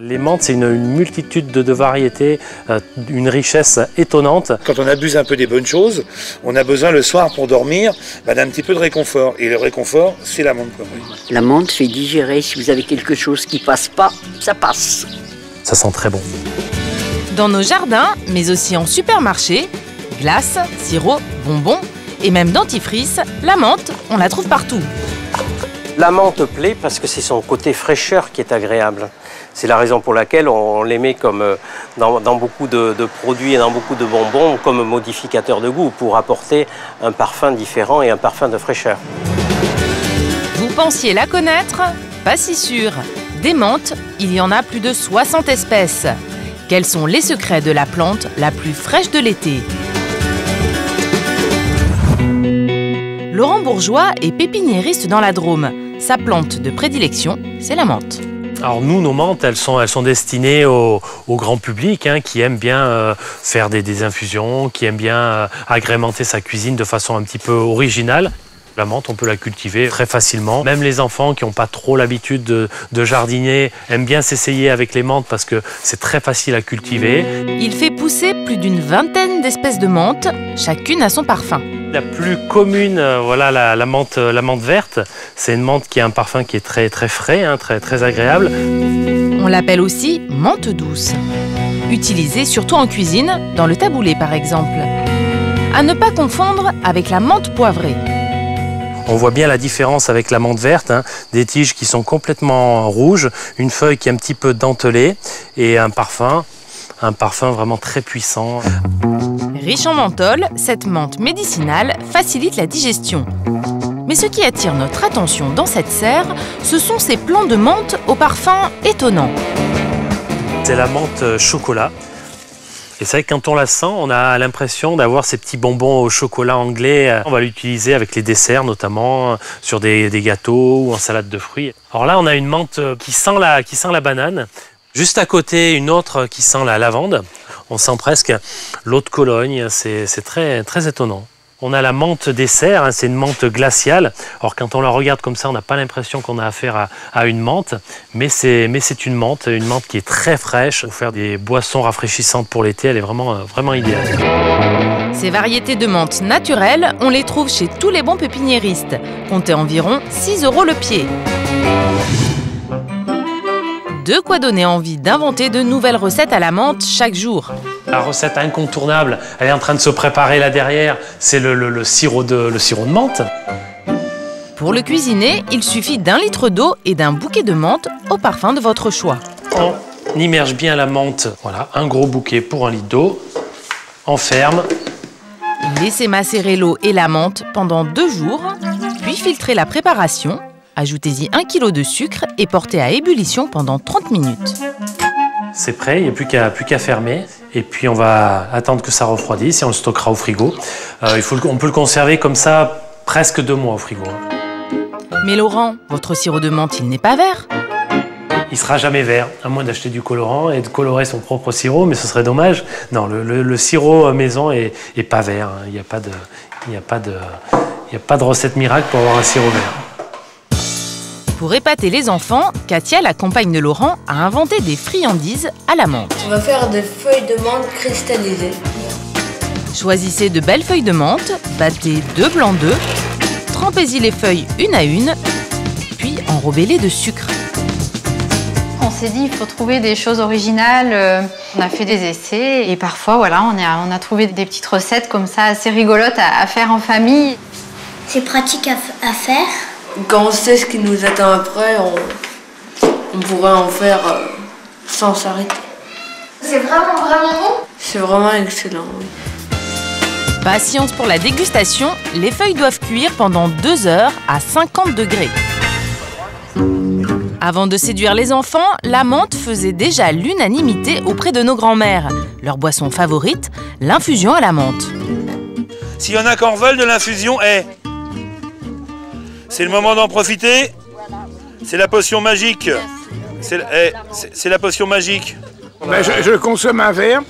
Les menthes, c'est une multitude de variétés, une richesse étonnante. Quand on abuse un peu des bonnes choses, on a besoin le soir pour dormir d'un petit peu de réconfort. Et le réconfort, c'est la menthe poivrée. La menthe fait digérer. Si vous avez quelque chose qui passe pas, ça passe. Ça sent très bon. Dans nos jardins, mais aussi en supermarché, glace, sirop, bonbons et même dentifrice, la menthe, on la trouve partout. La menthe plaît parce que c'est son côté fraîcheur qui est agréable. C'est la raison pour laquelle on les met comme dans beaucoup de produits et dans beaucoup de bonbons comme modificateur de goût pour apporter un parfum différent et un parfum de fraîcheur. Vous pensiez la connaître? Pas si sûr. Des menthes, il y en a plus de 60 espèces. Quels sont les secrets de la plante la plus fraîche de l'été? Laurent Bourgeois est pépiniériste dans la Drôme. Sa plante de prédilection, c'est la menthe. Alors nous, nos menthes, elles sont destinées au grand public qui aime bien faire des infusions, qui aime bien agrémenter sa cuisine de façon un petit peu originale. La menthe, on peut la cultiver très facilement. Même les enfants qui n'ont pas trop l'habitude de jardiner aiment bien s'essayer avec les menthes parce que c'est très facile à cultiver. Il fait pousser plus d'une vingtaine d'espèces de menthes, chacune a son parfum. La plus commune, voilà, la menthe verte, c'est une menthe qui a un parfum qui est très frais, très agréable. On l'appelle aussi menthe douce. Utilisée surtout en cuisine, dans le taboulé par exemple. À ne pas confondre avec la menthe poivrée. On voit bien la différence avec la menthe verte, des tiges qui sont complètement rouges, une feuille qui est un petit peu dentelée et un parfum vraiment très puissant. Riche en menthol, cette menthe médicinale facilite la digestion. Mais ce qui attire notre attention dans cette serre, ce sont ces plants de menthe au parfum étonnant. C'est la menthe chocolat. Et c'est vrai que quand on la sent, on a l'impression d'avoir ces petits bonbons au chocolat anglais. On va l'utiliser avec les desserts, notamment sur des gâteaux ou en salade de fruits. Alors là, on a une menthe qui sent la banane. Juste à côté, une autre qui sent la lavande. On sent presque l'eau de Cologne. C'est très étonnant. On a la menthe dessert, c'est une menthe glaciale. Alors quand on la regarde comme ça, on n'a pas l'impression qu'on a affaire à une menthe, mais c'est une menthe qui est très fraîche. Pour faire des boissons rafraîchissantes pour l'été, elle est vraiment idéale. Ces variétés de menthe naturelles, on les trouve chez tous les bons pépiniéristes. Comptez environ 6 € le pied. De quoi donner envie d'inventer de nouvelles recettes à la menthe chaque jour. La recette incontournable, elle est en train de se préparer là derrière, c'est le sirop de menthe. Pour le cuisiner, il suffit d'1 litre d'eau et d'un bouquet de menthe au parfum de votre choix. On immerge bien la menthe, voilà, un gros bouquet pour 1 litre d'eau, on ferme. Laissez macérer l'eau et la menthe pendant 2 jours, puis filtrez la préparation. Ajoutez-y 1 kg de sucre et portez à ébullition pendant 30 minutes. C'est prêt, il n'y a plus qu'à fermer. Et puis on va attendre que ça refroidisse et on le stockera au frigo. On peut le conserver comme ça presque 2 mois au frigo. Mais Laurent, votre sirop de menthe, il n'est pas vert. Il ne sera jamais vert, à moins d'acheter du colorant et de colorer son propre sirop, mais ce serait dommage. Non, le sirop maison est pas vert. Il n'y a pas de recette miracle pour avoir un sirop vert. Pour épater les enfants, Katia, la compagne de Laurent, a inventé des friandises à la menthe. On va faire des feuilles de menthe cristallisées. Choisissez de belles feuilles de menthe, battez 2 blancs d'œufs, trempez-y les feuilles une à une, puis enrobez-les de sucre. On s'est dit il faut trouver des choses originales. On a fait des essais et parfois voilà, on a trouvé des petites recettes comme ça assez rigolotes à faire en famille. C'est pratique à faire. Quand on sait ce qui nous attend après, on pourra en faire sans s'arrêter. C'est vraiment bon. C'est vraiment excellent, oui. Patience pour la dégustation, les feuilles doivent cuire pendant 2 heures à 50 degrés. Avant de séduire les enfants, la menthe faisait déjà l'unanimité auprès de nos grands-mères. Leur boisson favorite, l'infusion à la menthe. S'il y en a qui en veulent de l'infusion, c'est le moment d'en profiter. C'est la potion magique. C'est la potion magique. Ben, je consomme un verre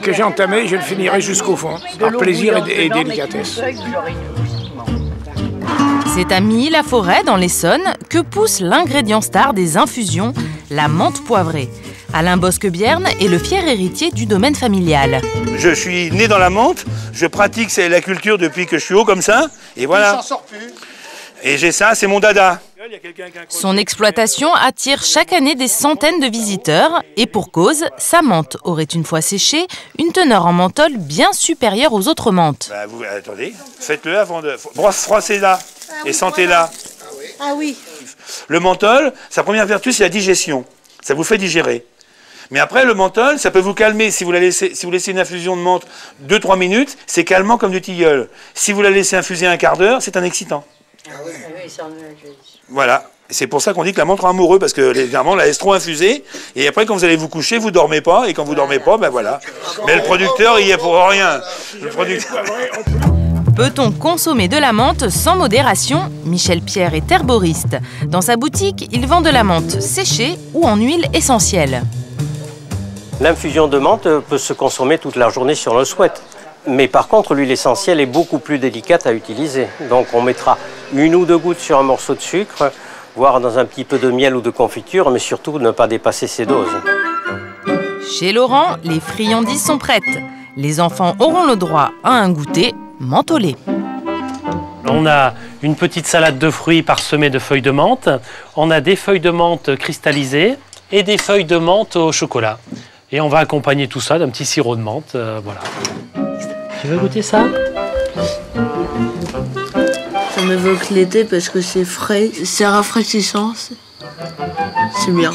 que j'ai entamé, je le finirai jusqu'au fond, par plaisir et délicatesse. C'est à Milly-la-Forêt, dans l'Essonne, que pousse l'ingrédient star des infusions, la menthe poivrée. Alain Bosque-Bierne est le fier héritier du domaine familial. Je suis né dans la menthe, je pratique la culture depuis que je suis haut comme ça, et voilà. Il s'en sort plus. Et j'ai ça, c'est mon dada. Son exploitation attire chaque année des centaines de visiteurs et pour cause, sa menthe aurait une fois séchée une teneur en menthol bien supérieure aux autres menthes. Bah vous, attendez, faites-le avant de... Froissez-la et sentez-la. Ah oui. Le menthol, sa première vertu, c'est la digestion. Ça vous fait digérer. Mais après, le menthol, ça peut vous calmer. Si vous laissez une infusion de menthe 2-3 minutes, c'est calmant comme du tilleul. Si vous la laissez infuser un quart d'heure, c'est un excitant. Ah ouais. Voilà. C'est pour ça qu'on dit que la menthe rend amoureux, parce que légèrement, on la laisse trop infuser, et après, quand vous allez vous coucher, vous dormez pas, et quand vous dormez pas, ben voilà. Mais le producteur, il y est pour rien. Le producteur... Peut-on consommer de la menthe sans modération? Michel Pierre est herboriste. Dans sa boutique, il vend de la menthe séchée ou en huile essentielle. L'infusion de menthe peut se consommer toute la journée si on le souhaite. Mais par contre, l'huile essentielle est beaucoup plus délicate à utiliser. Donc on mettra 1 ou 2 gouttes sur un morceau de sucre, voire dans un petit peu de miel ou de confiture, mais surtout ne pas dépasser ces doses. Chez Laurent, les friandises sont prêtes. Les enfants auront le droit à un goûter mentholé. On a une petite salade de fruits parsemée de feuilles de menthe. On a des feuilles de menthe cristallisées et des feuilles de menthe au chocolat. Et on va accompagner tout ça d'un petit sirop de menthe. Voilà. Tu veux goûter ça? Ça m'évoque l'été parce que c'est frais, c'est rafraîchissant, c'est bien.